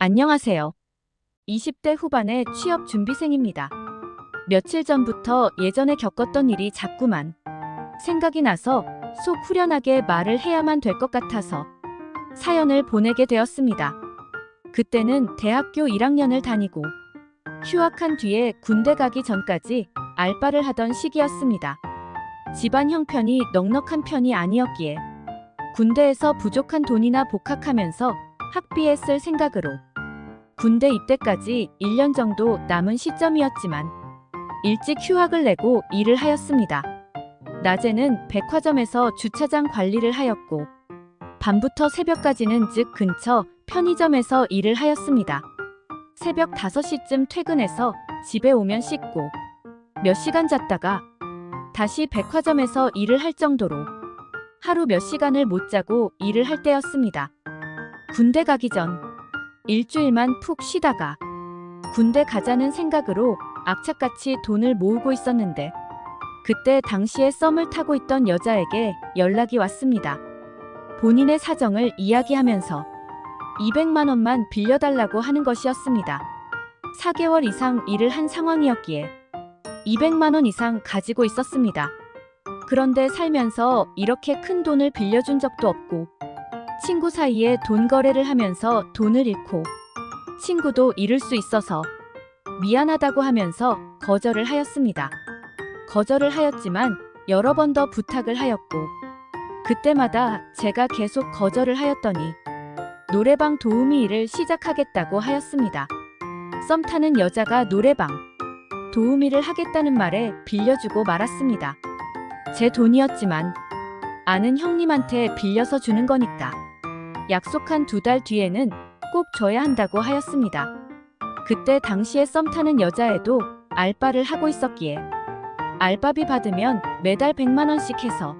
안녕하세요. 20대 후반의 취업 준비생입니다. 며칠 전부터 예전에 겪었던 일이 자꾸만 생각이 나서 속 후련하게 말을 해야만 될 것 같아서 사연을 보내게 되었습니다. 그때는 대학교 1학년을 다니고 휴학한 뒤에 군대 가기 전까지 알바를 하던 시기였습니다. 집안 형편이 넉넉한 편이 아니었기에 군대에서 부족한 돈이나 복학하면서 학비에 쓸 생각으로 군대 입대까지 1년 정도 남은 시점이었지만 일찍 휴학을 내고 일을 하였습니다. 낮에는 백화점에서 주차장 관리를 하였고 밤부터 새벽까지는 집 근처 편의점에서 일을 하였습니다. 새벽 5시쯤 퇴근해서 집에 오면 씻고 몇 시간 잤다가 다시 백화점에서 일을 할 정도로 하루 몇 시간을 못 자고 일을 할 때였습니다. 군대 가기 전 일주일만 푹 쉬다가 군대 가자는 생각으로 악착같이 돈을 모으고 있었는데 그때 당시에 썸을 타고 있던 여자에게 연락이 왔습니다. 본인의 사정을 이야기하면서 200만 원만 빌려달라고 하는 것이었습니다. 4개월 이상 일을 한 상황이었기에 200만 원 이상 가지고 있었습니다. 그런데 살면서 이렇게 큰 돈을 빌려준 적도 없고 친구 사이에 돈 거래를 하면서 돈을 잃고 친구도 잃을 수 있어서 미안하다고 하면서 거절을 하였습니다. 거절을 하였지만 여러 번 더 부탁을 하였고 그때마다 제가 계속 거절을 하였더니 노래방 도우미 일을 시작하겠다고 하였습니다. 썸 타는 여자가 노래방 도우미를 하겠다는 말에 빌려주고 말았습니다. 제 돈이었지만 아는 형님한테 빌려서 주는 거니까 약속한 2달 뒤에는 꼭 줘야 한다고 하였습니다. 그때 당시에 썸 타는 여자애도 알바를 하고 있었기에 알바비 받으면 매달 100만 원씩 해서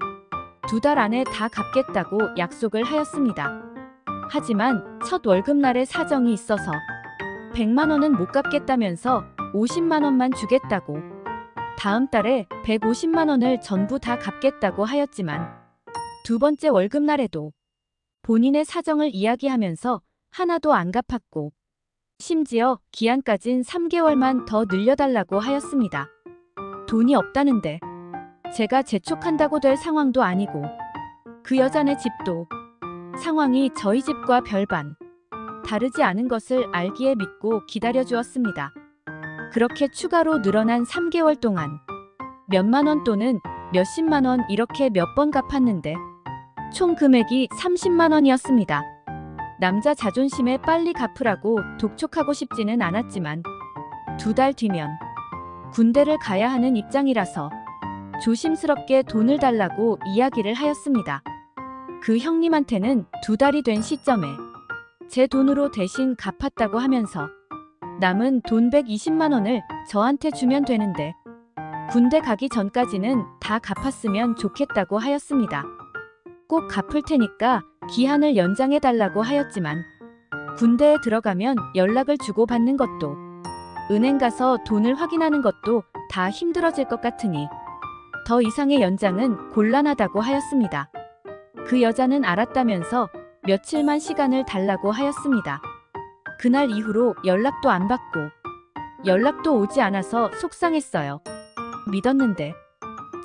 2달 안에 다 갚겠다고 약속을 하였습니다. 하지만 첫 월급날에 사정이 있어서 100만 원은 못 갚겠다면서 50만 원만 주겠다고 다음 달에 150만 원을 전부 다 갚겠다고 하였지만 두 번째 월급날에도 본인의 사정을 이야기하면서 하나도 안 갚았고 심지어 기한까진 3개월만 더 늘려달라고 하였습니다. 돈이 없다는데 제가 재촉한다고 될 상황도 아니고 그 여자네 집도 상황이 저희 집과 별반 다르지 않은 것을 알기에 믿고 기다려주었습니다. 그렇게 추가로 늘어난 3개월 동안 몇만 원 또는 몇십만 원 이렇게 몇 번 갚았는데 총 금액이 30만 원이었습니다. 남자 자존심에 빨리 갚으라고 독촉하고 싶지는 않았지만 2달 뒤면 군대를 가야 하는 입장이라서 조심스럽게 돈을 달라고 이야기를 하였습니다. 그 형님한테는 2달이 된 시점에 제 돈으로 대신 갚았다고 하면서 남은 돈 120만 원을 저한테 주면 되는데 군대 가기 전까지는 다 갚았으면 좋겠다고 하였습니다. 꼭 갚을 테니까 기한을 연장해 달라고 하였지만 군대에 들어가면 연락을 주고받는 것도 은행 가서 돈을 확인하는 것도 다 힘들어질 것 같으니 더 이상의 연장은 곤란하다고 하였습니다. 그 여자는 알았다면서 며칠만 시간을 달라고 하였습니다. 그날 이후로 연락도 안 받고 연락도 오지 않아서 속상했어요. 믿었는데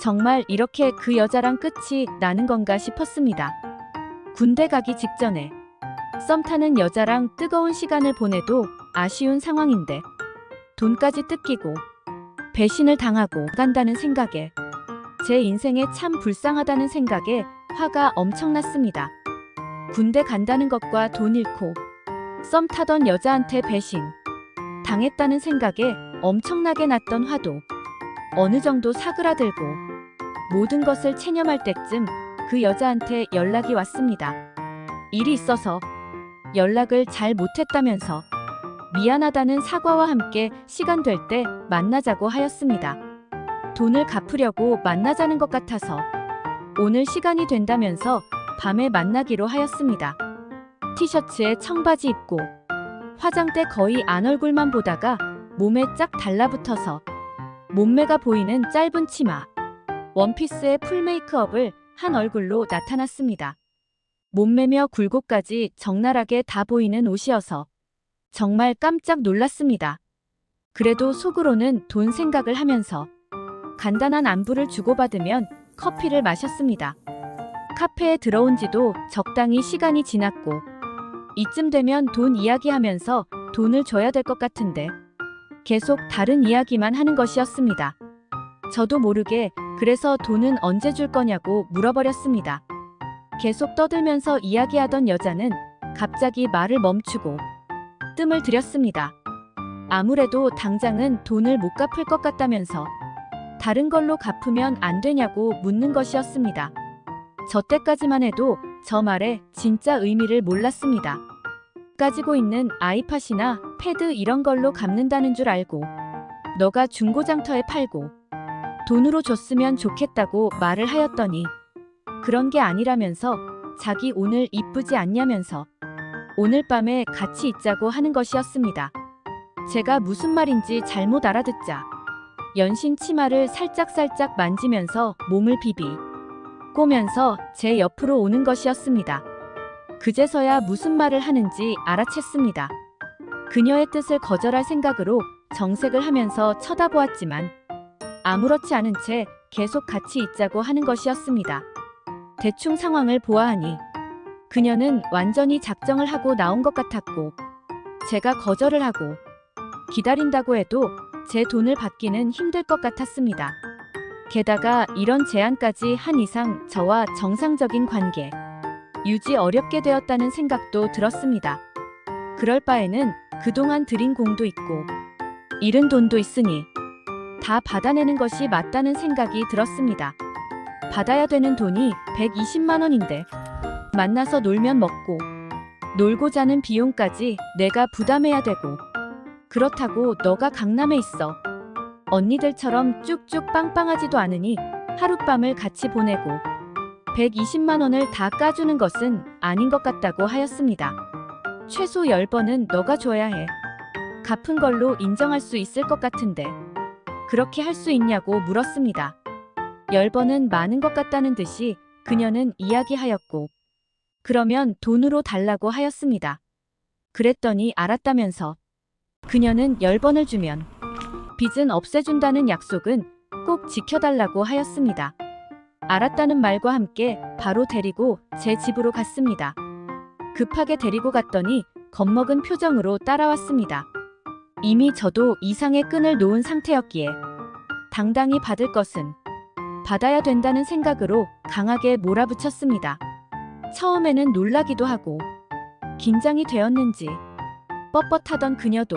정말 이렇게 그 여자랑 끝이 나는 건가 싶었습니다. 군대 가기 직전에 썸 타는 여자랑 뜨거운 시간을 보내도 아쉬운 상황인데 돈까지 뜯기고 배신을 당하고 간다는 생각에 제 인생에 참 불쌍하다는 생각에 화가 엄청났습니다. 군대 간다는 것과 돈 잃고 썸 타던 여자한테 배신 당했다는 생각에 엄청나게 났던 화도 어느 정도 사그라들고 모든 것을 체념할 때쯤 그 여자한테 연락이 왔습니다. 일이 있어서 연락을 잘 못했다면서 미안하다는 사과와 함께 시간 될 때 만나자고 하였습니다. 돈을 갚으려고 만나자는 것 같아서 오늘 시간이 된다면서 밤에 만나기로 하였습니다. 티셔츠에 청바지 입고 화장대 거의 안 얼굴만 보다가 몸에 쫙 달라붙어서 몸매가 보이는 짧은 치마, 원피스에 풀 메이크업을 한 얼굴로 나타났습니다. 몸매며 굴곡까지 적나라하게 다 보이는 옷이어서 정말 깜짝 놀랐습니다. 그래도 속으로는 돈 생각을 하면서 간단한 안부를 주고받으면 커피를 마셨습니다. 카페에 들어온 지도 적당히 시간이 지났고 이쯤 되면 돈 이야기하면서 돈을 줘야 될 것 같은데 계속 다른 이야기만 하는 것이었습니다. 저도 모르게 그래서 돈은 언제 줄 거냐고 물어버렸습니다. 계속 떠들면서 이야기하던 여자는 갑자기 말을 멈추고 뜸을 들였습니다. 아무래도 당장은 돈을 못 갚을 것 같다면서 다른 걸로 갚으면 안 되냐고 묻는 것이었습니다. 저 때까지만 해도 저 말에 진짜 의미를 몰랐습니다. 가지고 있는 아이팟이나 패드 이런 걸로 갚는다는 줄 알고 너가 중고장터에 팔고 돈으로 줬으면 좋겠다고 말을 하였더니 그런 게 아니라면서 자기 오늘 이쁘지 않냐면서 오늘 밤에 같이 있자고 하는 것이었습니다. 제가 무슨 말인지 잘못 알아듣자 연신 치마를 살짝살짝 만지면서 몸을 꼬면서 제 옆으로 오는 것이었습니다. 그제서야 무슨 말을 하는지 알아챘습니다. 그녀의 뜻을 거절할 생각으로 정색을 하면서 쳐다보았지만 아무렇지 않은 채 계속 같이 있자고 하는 것이었습니다. 대충 상황을 보아하니 그녀는 완전히 작정을 하고 나온 것 같았고 제가 거절을 하고 기다린다고 해도 제 돈을 받기는 힘들 것 같았습니다. 게다가 이런 제안까지 한 이상 저와 정상적인 관계 유지 어렵게 되었다는 생각도 들었습니다. 그럴 바에는 그동안 들인 공도 있고 잃은 돈도 있으니 다 받아내는 것이 맞다는 생각이 들었습니다. 받아야 되는 돈이 120만 원인데 만나서 놀면 먹고 놀고 자는 비용까지 내가 부담해야 되고 그렇다고 너가 강남에 있어 언니들처럼 쭉쭉 빵빵하지도 않으니 하룻밤을 같이 보내고 120만 원을 다 까주는 것은 아닌 것 같다고 하였습니다. 최소 10번은 너가 줘야 해. 갚은 걸로 인정할 수 있을 것 같은데 그렇게 할 수 있냐고 물었습니다. 10번은 많은 것 같다는 듯이 그녀는 이야기하였고 그러면 돈으로 달라고 하였습니다. 그랬더니 알았다면서 그녀는 10번을 주면 빚은 없애준다는 약속은 꼭 지켜달라고 하였습니다. 알았다는 말과 함께 바로 데리고 제 집으로 갔습니다. 급하게 데리고 갔더니 겁먹은 표정으로 따라왔습니다. 이미 저도 이상의 끈을 놓은 상태였기에 당당히 받을 것은 받아야 된다는 생각으로 강하게 몰아붙였습니다. 처음에는 놀라기도 하고 긴장이 되었는지 뻣뻣하던 그녀도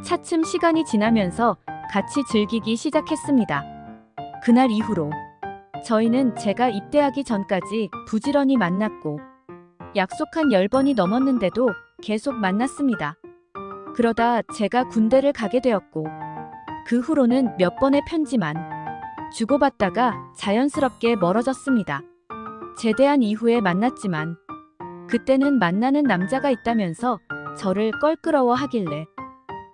차츰 시간이 지나면서 같이 즐기기 시작했습니다. 그날 이후로 저희는 제가 입대하기 전까지 부지런히 만났고 약속한 10번이 넘었는데도 계속 만났습니다. 그러다 제가 군대를 가게 되었고 그 후로는 몇 번의 편지만 주고받다가 자연스럽게 멀어졌습니다. 제대한 이후에 만났지만 그때는 만나는 남자가 있다면서 저를 껄끄러워 하길래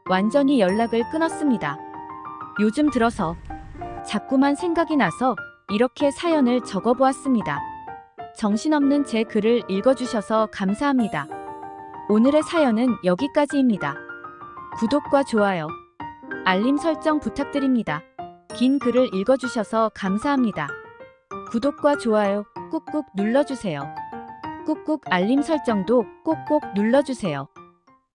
완전히 연락을 끊었습니다. 요즘 들어서 자꾸만 생각이 나서 이렇게 사연을 적어보았습니다. 정신없는 제 글을 읽어주셔서 감사합니다. 오늘의 사연은 여기까지입니다. 구독과 좋아요, 알림 설정 부탁드립니다. 긴 글을 읽어주셔서 감사합니다. 구독과 좋아요 꾹꾹 눌러주세요. 꾹꾹 알림 설정도 꼭꼭 눌러주세요.